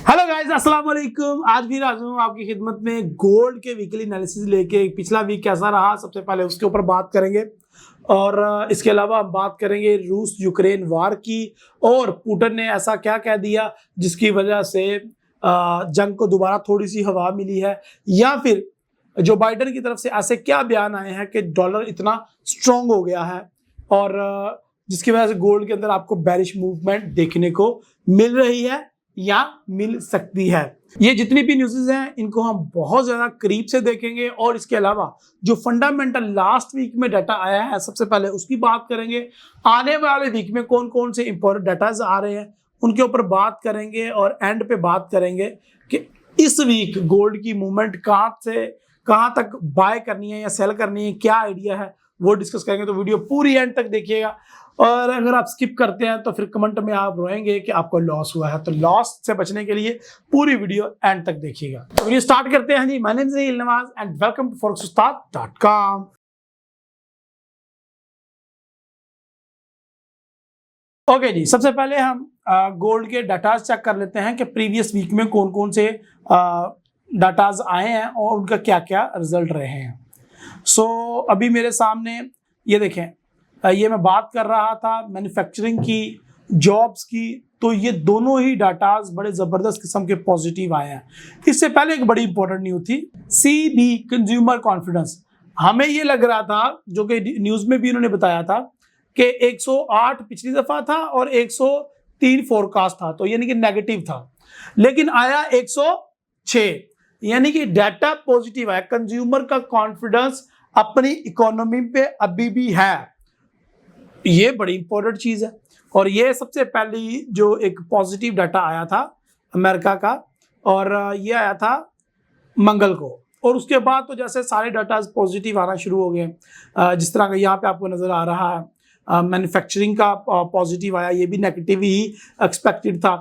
Hello guys, अस्सलाम वालेकुम। आज भी हाजिर हूँ आपकी खिदमत में गोल्ड के वीकली एनालिसिस लेके। पिछला वीक कैसा रहा सबसे पहले उसके ऊपर बात करेंगे, और इसके अलावा हम बात करेंगे रूस यूक्रेन वार की, और पुतिन ने ऐसा क्या कह दिया जिसकी वजह से जंग को दोबारा थोड़ी सी हवा मिली है, या फिर जो बाइडेन की तरफ से ऐसे क्या बयान आए हैं कि डॉलर इतना स्ट्रांग हो गया है, और जिसकी वजह से गोल्ड के अंदर आपको बेरिश मूवमेंट देखने को मिल रही है या मिल सकती है। ये जितनी भी न्यूज़ हैं इनको हम बहुत ज्यादा करीब से देखेंगे, और इसके अलावा जो फंडामेंटल लास्ट वीक में डाटा आया है सबसे पहले उसकी बात करेंगे। आने वाले वीक में कौन कौन से इंपॉर्टेंट डाटाज आ रहे हैं उनके ऊपर बात करेंगे, और एंड पे बात करेंगे कि इस वीक गोल्ड की मूवमेंट कहाँ से कहाँ तक बाय करनी है या सेल करनी है, क्या आइडिया है वो डिस्कस करेंगे। तो वीडियो पूरी एंड तक देखिएगा, और अगर आप स्किप करते हैं तो फिर कमेंट में आप रोएंगे कि आपको लॉस हुआ है। तो लॉस से बचने के लिए पूरी वीडियो एंड तक देखिएगा। तो वीडियो स्टार्ट करते हैं जी। My name is Nawaz and welcome to forex-ustad.com। Okay जी, सबसे पहले हम गोल्ड के डाटाज चेक कर लेते हैं कि प्रीवियस वीक में कौन कौन से डाटाज आए हैं और उनका क्या क्या रिजल्ट रहे हैं। सो अभी मेरे सामने ये देखें, ये मैं बात कर रहा था मैन्युफैक्चरिंग की, जॉब्स की, तो ये दोनों ही डाटाज बड़े जबरदस्त किस्म के पॉजिटिव आए हैं। इससे पहले एक बड़ी इंपॉर्टेंट न्यूज़ थी CB कंज्यूमर कॉन्फिडेंस। हमें ये लग रहा था, जो कि न्यूज़ में भी उन्होंने बताया था, कि 108 पिछली दफा था और 103 फोरकास्ट था, तो यानी कि नेगेटिव था, लेकिन आया 106, यानी कि डाटा पॉजिटिव आया। कंज्यूमर का कॉन्फिडेंस अपनी इकोनॉमी पे अभी भी है, ये बड़ी इंपॉर्टेंट चीज है। और ये सबसे पहली जो एक पॉजिटिव डाटा आया था अमेरिका का, और ये आया था मंगल को, और उसके बाद तो जैसे सारे डाटा पॉजिटिव आना शुरू हो गए। जिस तरह का यहाँ पे आपको नजर आ रहा है, मैन्युफैक्चरिंग का पॉजिटिव आया, ये भी नेगेटिव ही एक्सपेक्टेड था।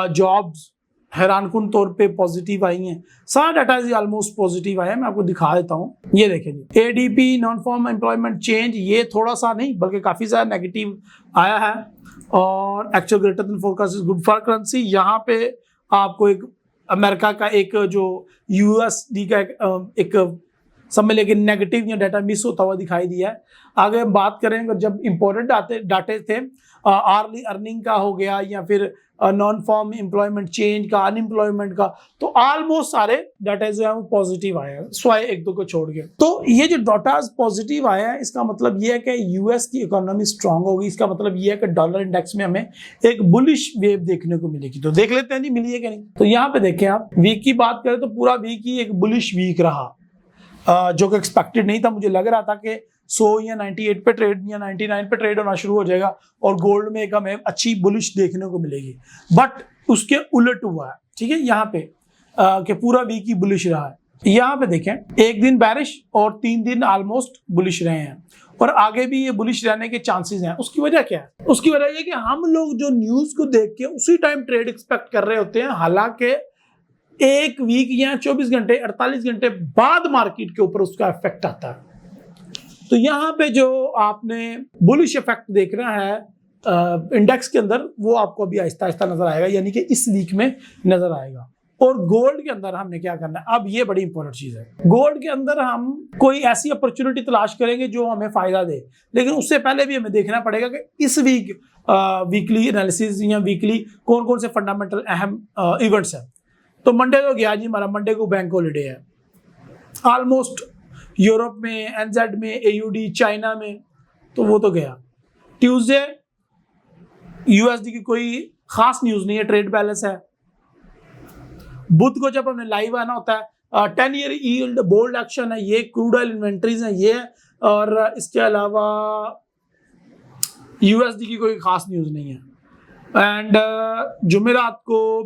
जॉब्स हैरानकुन तौर पे पॉजिटिव आई हैं, सारा डाटा ऑलमोस्ट पॉजिटिव आया है। मैं आपको दिखा देता हूँ, ये देखें जी। ADP non farm employment change, ये थोड़ा सा नहीं बल्कि काफी ज्यादा नेगेटिव आया है, और actual greater than forecast is good for currency. यहाँ पे आपको एक अमेरिका का एक जो USD का एक समय लेकिन नेगेटिव या डाटा मिस होता हुआ दिखाई दिया है। आगे हम बात करें, जब इंपॉर्टेंट डाटे थे अर्ली अर्निंग का हो गया, या फिर नॉन फॉर्म एम्प्लॉयमेंट चेंज का, अनएम्प्लॉयमेंट का, तो ऑलमोस्ट सारे डाटा जो है वो पॉजिटिव आए हैं, स्वाय एक दो को छोड़ के। तो ये जो डाटा पॉजिटिव आया है, इसका मतलब ये है कि US की इकोनॉमी स्ट्रांग होगी। इसका मतलब ये है कि डॉलर इंडेक्स में हमें एक बुलिश वेव देखने को मिलेगी। तो देख लेते हैं जी, मिली है कि नहीं। तो यहाँ पे देखें, आप वीक की बात करें तो पूरा वीक ही एक बुलिश वीक रहा, जो कि एक्सपेक्टेड नहीं था। मुझे लग रहा था कि 100 या 98 पे ट्रेड या 99 पे ट्रेड होना शुरू हो जाएगा और गोल्ड में एक हमें अच्छी बुलिश देखने को मिलेगी, बट उसके उलट हुआ है। ठीक है, यहाँ पे कि पूरा वीक ही बुलिश रहा है। यहाँ पे देखें, एक दिन बैरिश और 3 दिन ऑलमोस्ट बुलिश रहे हैं, और आगे भी ये बुलिश रहने के चांसेस हैं। उसकी वजह क्या है? उसकी वजह ये कि हम लोग जो न्यूज को देख के उसी टाइम ट्रेड एक्सपेक्ट कर रहे होते हैं, हालांकि एक वीक या 24 घंटे 48 घंटे बाद मार्केट के ऊपर उसका इफेक्ट आता है। तो यहाँ पे जो आपने बुलिश इफेक्ट देख रहा है इंडेक्स के अंदर, वो आपको अभी आहिस्ता आहिस्ता नजर आएगा, यानी कि इस वीक में नजर आएगा। और गोल्ड के अंदर हमने क्या करना है, अब ये बड़ी इंपॉर्टेंट चीज है। गोल्ड के अंदर हम कोई ऐसी अपॉर्चुनिटी तलाश करेंगे जो हमें फायदा दे, लेकिन उससे पहले भी हमें देखना पड़ेगा कि इस वीक वीकली एनालिसिस या वीकली कौन कौन से फंडामेंटल अहम इवेंट्स हैं। तो मंडे तो गया जी हमारा, मंडे को बैंक हॉलीडे है ऑलमोस्ट यूरोप में, NZ में, AUD चाइना में, तो वो तो गया। ट्यूसडे USD की कोई खास न्यूज नहीं है, ट्रेड बैलेंस है। बुध को जब हमने लाइव आना होता है, 10 ईयर यील्ड बोल्ड एक्शन है, ये क्रूड ऑयल इन्वेंट्रीज है ये, और इसके अलावा USD की कोई खास न्यूज नहीं है। एंड जुमेरात को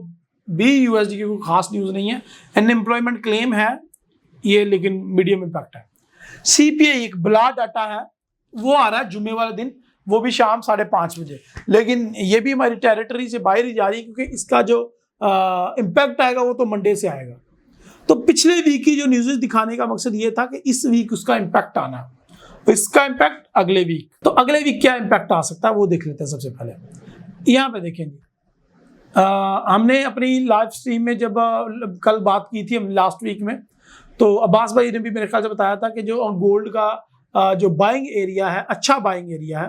भी USD की कोई खास न्यूज नहीं है। अनएम्प्लॉयमेंट क्लेम है ये, लेकिन मीडियम इंपैक्ट है। CPI एक बड़ा डाटा है, वो आ रहा है जुमे वाले दिन, वो भी शाम 5:30 बजे, लेकिन ये भी हमारी टेरिटरी से बाहर ही जा रही है, क्योंकि इसका जो इम्पैक्ट आएगा वो तो मंडे से आएगा। तो पिछले वीक की जो न्यूज़ दिखाने का मकसद ये था कि इस वीक उसका इम्पैक्ट आना, तो इसका इम्पैक्ट अगले वीक। तो अगले वीक क्या इम्पैक्ट आ सकता है वो देख लेते हैं। सबसे पहले यहाँ पे देखेंगे, हमने अपनी लाइव स्ट्रीम में जब कल बात की थी हम लास्ट वीक में, तो अब्बास भाई ने भी मेरे ख्याल से बताया था कि जो गोल्ड का जो बाइंग एरिया है, अच्छा बाइंग एरिया है,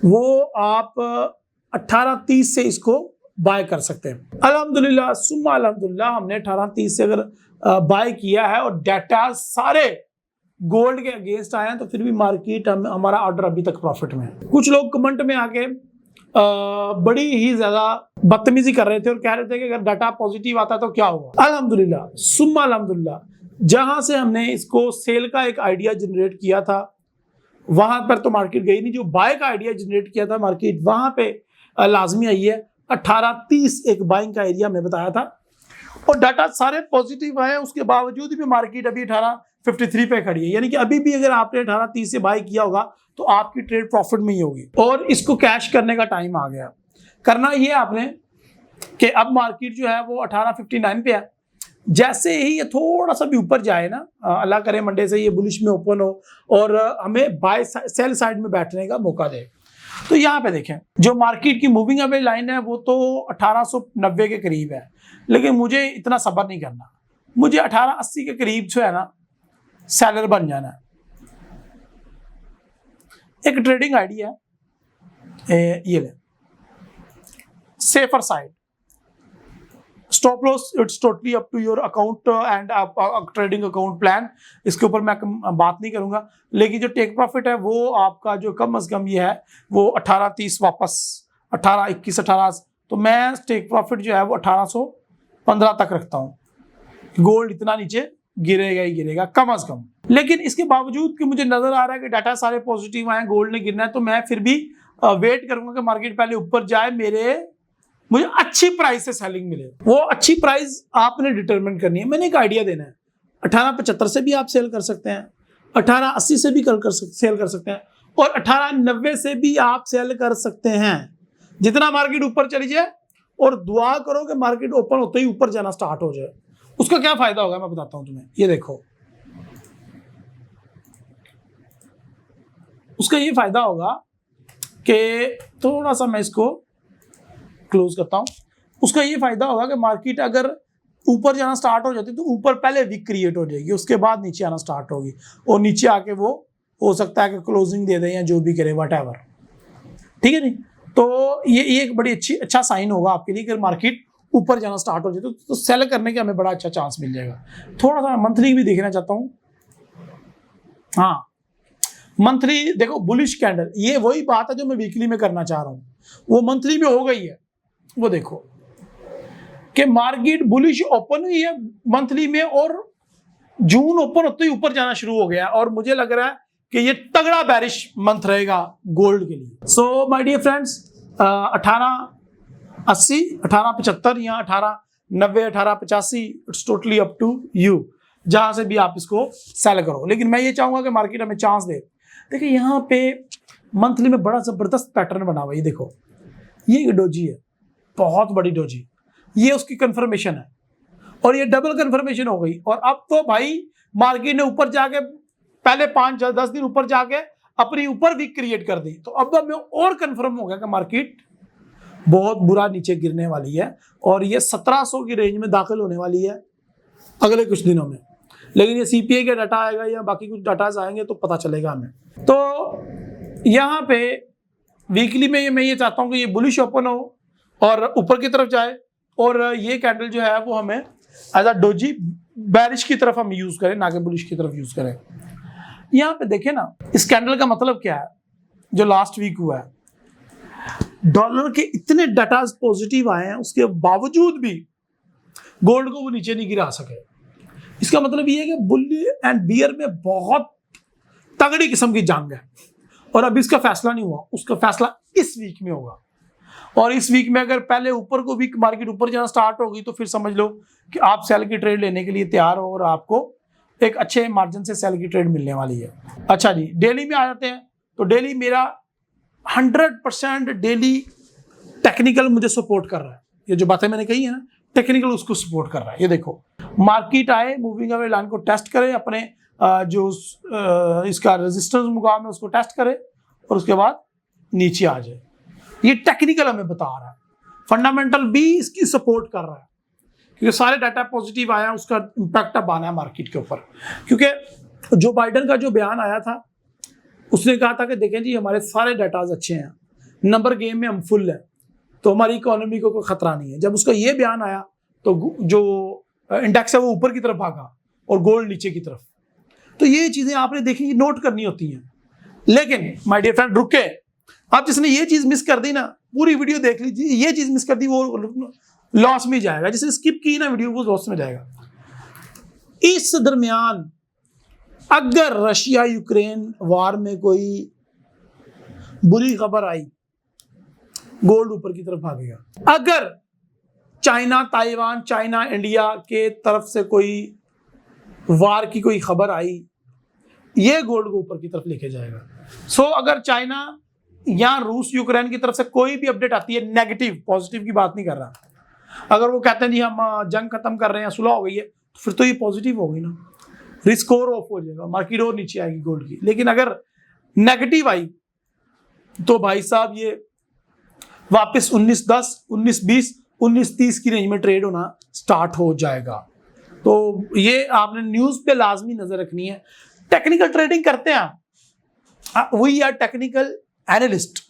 वो आप 1830 से इसको बाय कर सकते हैं। अल्हम्दुलिल्लाह सुम्मा अल्हम्दुलिल्लाह हमने 1830 से अगर बाय किया है और डाटा सारे गोल्ड के अगेंस्ट आए हैं, तो फिर भी मार्केट हमारा ऑर्डर अभी तक प्रॉफिट में है। कुछ लोग कमेंट में आके बड़ी ही ज्यादा बदतमीजी कर रहे थे और कह रहे थे कि अगर डाटा पॉजिटिव आता है तो क्या होगा। अल्हम्दुलिल्लाह सुम्मा अल्हम्दुलिल्लाह, जहां से हमने इसको सेल का एक आइडिया जनरेट किया था वहां पर तो मार्केट गई नहीं, जो बाय का आइडिया जनरेट किया था मार्केट वहां पे लाजमी आई है। 1830 एक बाइंग का एरिया हमने बताया था और डाटा सारे पॉजिटिव आए, उसके बावजूद भी मार्केट अभी 1853 पे खड़ी है। यानी कि अभी भी अगर आपने 1830 से बाय किया होगा तो आपकी ट्रेड प्रॉफिट में ही होगी और इसको कैश करने का टाइम आ गया। करना ये आपने कि अब मार्केट जो है वो 1859 पे है, जैसे ही ये थोड़ा सा भी ऊपर जाए ना, अल्लाह करे मंडे से ये बुलिश में ओपन हो और हमें बाय सेल साइड में बैठने का मौका दे, तो यहाँ पे देखें जो मार्केट की मूविंग एवरेज लाइन है वो तो 1890 के करीब है, लेकिन मुझे इतना सब्र नहीं करना, मुझे 1880 के करीब जो है ना सेलर बन जाना है। एक ट्रेडिंग आइडिया है, ये ले safer side, stop loss it's totally up to your account and trading account plan, इसके ऊपर मैं बात नहीं करूंगा। लेकिन जो टेक प्रॉफिट है वो आपका जो कम अज कम ये है वो 1830 वापस 1821 18, तो मैं टेक प्रॉफिट जो है वो 1815 तक रखता हूँ। गोल्ड इतना नीचे गिरेगा ही गिरेगा कम अज कम, लेकिन इसके बावजूद कि मुझे नजर आ रहा है कि डाटा सारे पॉजिटिव आए, गोल्ड ने गिरना है, तो मैं फिर भी वेट करूंगा कि मार्केट पहले ऊपर जाए, मुझे अच्छी प्राइस से सेलिंग मिले। वो अच्छी प्राइस आपने डिटरमिन करनी है। मैंने एक आइडिया देना है, 1875 से भी आप सेल कर सकते हैं, 1880 से भी सेल कर सकते हैं और 1890 से भी आप सेल कर सकते हैं। जितना मार्केट ऊपर चली जाए और दुआ करो कि मार्केट ओपन होते ही ऊपर जाना स्टार्ट हो जाए। उसका क्या फायदा होगा मैं बताता हूं तुम्हें, ये देखो। उसका ये फायदा होगा कि थोड़ा सा मैं इसको क्लोज करता हूं। उसका ये फायदा होगा कि मार्केट अगर ऊपर जाना स्टार्ट हो जाती है तो ऊपर पहले वीक क्रिएट हो जाएगी, उसके बाद नीचे आना स्टार्ट होगी और नीचे आके वो हो सकता है कि क्लोजिंग दे दें या जो भी करे वट एवर, ठीक है नहीं। तो ये एक बड़ी अच्छा साइन होगा आपके लिए कि मार्केट ऊपर जाना स्टार्ट हो जाए तो सेल करने का हमें बड़ा अच्छा चांस मिल जाएगा। थोड़ा सा मंथली भी देखना चाहता हूँ। हाँ मंथली देखो, बुलिश कैंडल, ये वही बात है जो मैं वीकली में करना चाह रहा हूँ, वो मंथली में हो गई है। वो देखो कि मार्केट बुलिश ओपन हुई है मंथली में और जून ओपन होते ही ऊपर जाना शुरू हो गया और मुझे लग रहा है कि ये तगड़ा बैरिश मंथ रहेगा गोल्ड के लिए। सो माय डियर फ्रेंड्स, 1880 1875 या 1890 1885 it's totally up to you, जहां से भी आप इसको सेल करो। लेकिन मैं ये चाहूंगा कि मार्केट हमें चांस दे। देखिए यहाँ पे मंथली में बड़ा जबरदस्त पैटर्न बना हुआ है, ये देखो, ये डोजी है, बहुत बड़ी डोजी, ये उसकी कंफर्मेशन है और ये डबल कंफर्मेशन हो गई। और अब तो भाई मार्केट ने ऊपर जाके पहले 5-10 दिन ऊपर जाके अपनी ऊपर वीक क्रिएट कर दी, तो अब हमें और कंफर्म हो गया कि मार्केट बहुत बुरा नीचे गिरने वाली है और ये 1700 की रेंज में दाखिल होने वाली है अगले कुछ दिनों में। लेकिन ये सीपीआई का डाटा आएगा या बाकी कुछ डाटाज आएंगे तो पता चलेगा हमें। तो यहाँ पे वीकली में मैं ये चाहता हूँ कि ये बुलिश ओपन हो और ऊपर की तरफ जाए और ये कैंडल जो है वो हमें एज अ डोजी बैरिश की तरफ हम यूज करें, ना कि बुलिश की तरफ यूज करें। यहाँ पे देखें ना, इस कैंडल का मतलब क्या है जो लास्ट वीक हुआ है, डॉलर के इतने डाटा पॉजिटिव आए हैं उसके बावजूद भी गोल्ड को वो नीचे नहीं गिरा सके। इसका मतलब ये है कि बुल एंड बियर में बहुत तगड़ी किस्म की जंग है और अभी इसका फैसला नहीं हुआ, उसका फैसला इस वीक में होगा। और इस वीक में अगर पहले ऊपर को वीक मार्केट ऊपर जाना स्टार्ट होगी तो फिर समझ लो कि आप सेल की ट्रेड लेने के लिए तैयार हो और आपको एक अच्छे मार्जिन से सेल की ट्रेड मिलने वाली है। अच्छा जी, डेली में आ जाते हैं। तो डेली मेरा 100% डेली टेक्निकल मुझे सपोर्ट कर रहा है। ये जो बातें मैंने कही है ना, टेक्निकल उसको सपोर्ट कर रहा है। ये देखो, मार्केट आए, मूविंग एवरेज लाइन को टेस्ट करे, अपने जो इसका रेजिस्टेंस मुकाम है उसको टेस्ट करे और उसके बाद नीचे आ जाए। ये टेक्निकल हमें बता रहा है। फंडामेंटल भी इसकी सपोर्ट कर रहा है, क्योंकि सारे डाटा पॉजिटिव आया, उसका इम्पैक्ट अब आना है मार्केट के ऊपर। क्योंकि जो बाइडन का जो बयान आया था, उसने कहा था कि देखें जी हमारे सारे डाटाज अच्छे हैं, नंबर गेम में हम फुल है, तो हमारी इकोनॉमी को कोई खतरा नहीं है। जब उसका ये बयान आया तो जो इंडेक्स है वो ऊपर की तरफ भागा और गोल्ड नीचे की तरफ। तो ये चीजें आपने देखी, नोट करनी होती हैं। लेकिन माय डियर फ्रेंड रुके, आप जिसने ये चीज मिस कर दी ना, पूरी वीडियो देख लीजिए, ये चीज मिस कर दी वो लॉस में जाएगा। जिसने स्किप की ना वीडियो वो लॉस में जाएगा। इस दरमियान अगर रशिया यूक्रेन वार में कोई बुरी खबर आई, गोल्ड ऊपर की तरफ भागेगा। अगर चाइना ताइवान, चाइना इंडिया के तरफ से कोई वार की कोई खबर आई, ये गोल्ड को ऊपर की तरफ लेके जाएगा। सो अगर चाइना या रूस यूक्रेन की तरफ से कोई भी अपडेट आती है नेगेटिव, पॉजिटिव की बात नहीं कर रहा, अगर वो कहते हैं जी हम जंग खत्म कर रहे हैं, सुलह हो गई है, तो फिर तो ये पॉजिटिव होगी ना, रिस्क और ऑफ हो जाएगा, मार्केट और नीचे आएगी गोल्ड की। लेकिन अगर नेगेटिव आई तो भाई साहब ये वापस 1910, 1920, 1930 की रेंज में ट्रेड होना स्टार्ट हो जाएगा। तो ये आपने न्यूज पे लाजमी नजर रखनी है। टेक्निकल ट्रेडिंग करते हैं, we are technical analyst,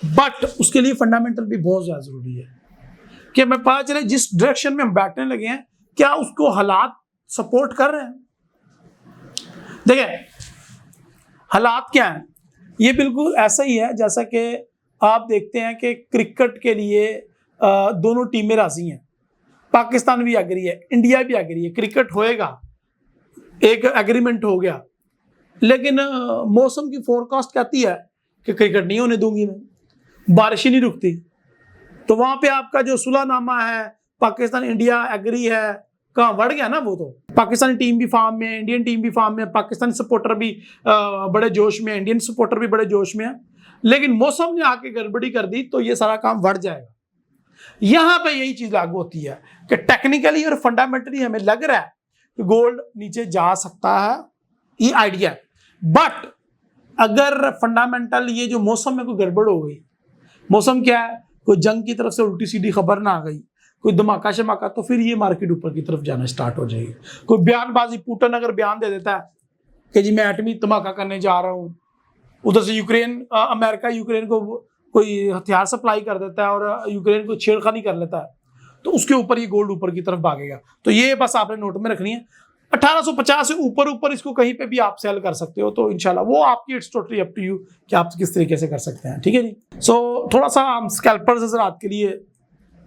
but उसके लिए फंडामेंटल भी बहुत ज्यादा जरूरी है कि हमें पता चले जिस डायरेक्शन में हम बैठने लगे हैं क्या उसको हालात सपोर्ट कर रहे हैं। देखिए हालात क्या है, ये बिल्कुल ऐसा ही है जैसा कि आप देखते हैं कि क्रिकेट के लिए दोनों टीमें राजी हैं, पाकिस्तान भी एग्री है, इंडिया भी एग्री है, क्रिकेट होएगा, एक एग्रीमेंट हो गया। लेकिन मौसम की फोरकास्ट कहती है कि क्रिकेट नहीं होने दूंगी मैं, बारिश ही नहीं रुकती। तो वहां पे आपका जो सुलहनामा है, पाकिस्तान इंडिया एग्री है, कहाँ बढ़ गया ना वो। तो पाकिस्तानी टीम भी फार्म में है, इंडियन टीम भी फार्म में है, पाकिस्तानी सपोर्टर भी बड़े जोश में है, इंडियन सपोर्टर भी बड़े जोश में है। लेकिन मौसम ने आके गड़बड़ी कर दी तो ये सारा काम बढ़ जाएगा। यहां पे यही चीज लागू होती है कि टेक्निकली और फंडामेंटली हमें लग रहा है कि गोल्ड नीचे जा सकता है, ये आइडिया है। बट अगर फंडामेंटल ये जो मौसम में कोई गड़बड़ हो गई, मौसम क्या है, कोई जंग की तरफ से उल्टी सीधी खबर ना आ गई, कोई धमाका शमाका, तो फिर ये मार्केट ऊपर की तरफ जाना स्टार्ट हो जाएगी। कोई बयानबाजी, पुतिन अगर बयान दे देता है कि जी मैं एटमी धमाका करने जा रहा हूँ, उधर से अमेरिका यूक्रेन को कोई हथियार सप्लाई कर देता है और यूक्रेन को छेड़खानी कर लेता है, तो उसके ऊपर ये गोल्ड ऊपर की तरफ भागेगा। तो ये बस आपने नोट में रखनी है। 1850 से ऊपर इसको कहीं पे भी आप सेल कर सकते हो, तो इंशाल्लाह वो आपकी, it's totally up to you कि आप किस तरीके से कर सकते हैं। ठीक है जी। सो थोड़ा सा हम स्कैल्पर्स रात के लिए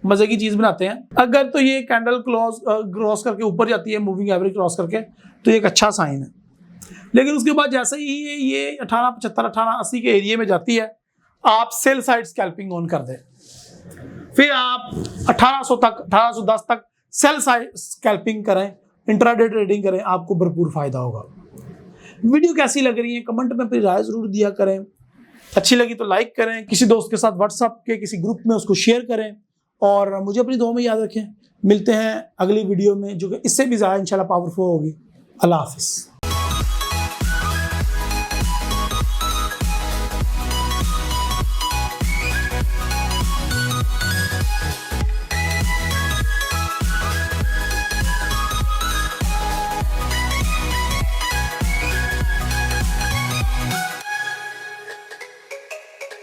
मजे की चीज बनाते हैं। अगर तो ये कैंडल क्रॉस करके ऊपर जाती है, मूविंग एवरेज क्रॉस करके, तो एक अच्छा साइन है। लेकिन उसके बाद जैसे ही ये 1875, 1880 के एरिया में जाती है, आप सेल साइड स्कैल्पिंग ऑन कर दें। फिर आप 1800 तक, 1810 तक सेल साइड स्कैल्पिंग करें, इंट्राडे ट्रेडिंग करें, आपको भरपूर फायदा होगा। वीडियो कैसी लग रही है कमेंट में अपनी राय जरूर दिया करें। अच्छी लगी तो लाइक करें, किसी दोस्त के साथ व्हाट्सएप के किसी ग्रुप में उसको शेयर करें, और मुझे अपनी दुआ में याद रखें। मिलते हैं अगली वीडियो में जो कि इससे भी ज़्यादा इंशाल्लाह पावरफुल होगी। अल्लाह हाफिज़।